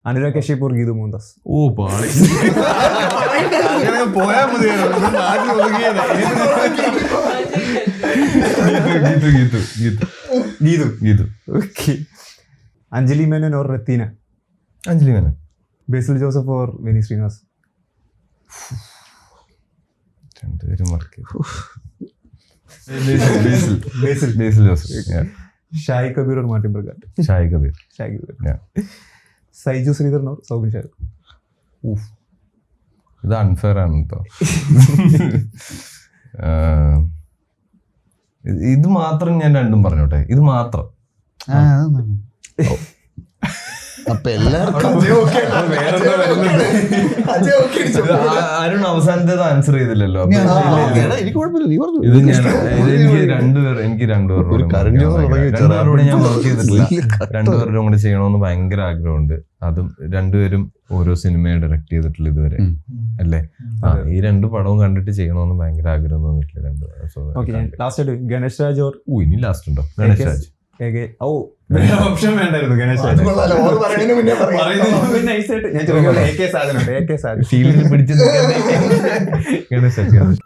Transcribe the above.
Anurag Kashyap or Geethu Mohandas? ഓ പാളി പോയാ മതി. Geethu. Okay. Anjali Menon or Ratheena? Anjali Menon. Basil Joseph or Vineeth Sreenivas? രണ്ടുപേരും work. Basil Joseph. Shahi Kabir or Martin Prakkat? Shahi Kabir. Saiju Sreedharan or Soubin Shahir? ഇത് അൺഫെയർ ആണ് കേട്ടോ. ഇത് മാത്രം ഞാൻ രണ്ടും പറഞ്ഞോട്ടെ. ഇത് മാത്രം. അപ്പൊ എല്ലാവർക്കും അരുൺ അവസാനത്തേത് ആൻസർ ചെയ്തില്ലല്ലോ. എനിക്ക് കുഴപ്പമില്ല, നീ പറഞ്ഞു. ഇത് ഞാൻ എനിക്ക് രണ്ടുപേരോട് ഞാൻ വർക്ക് ചെയ്തിട്ടില്ല. രണ്ടുപേരും കൂടെ ചെയ്യണമെന്ന് ഭയങ്കര ആഗ്രഹമുണ്ട്. അതും രണ്ടുപേരും ഓരോ സിനിമ ഡയറക്ട് ചെയ്തിട്ടുള്ള ഇതുവരെ അല്ലേ. ഈ രണ്ട് പടവും കണ്ടിട്ട് ചെയ്യണമെന്ന് ഭയങ്കര ആഗ്രഹം തോന്നിട്ടില്ല രണ്ടുപേരും. ഗണേഷ് രാജ് or ഇനി ലാസ്റ്റ് ഉണ്ടോ? ഗണേഷ് രാജ്. ഓപ്ഷൻ വേണ്ടായിരുന്നു. ഗണേഷ് രാജ്. ഞാൻ ചോദിക്കട്ടെ, AK സാധനം. ഫീൽഡിൽ പിടിച്ച് ഗണേഷ് രാജ്.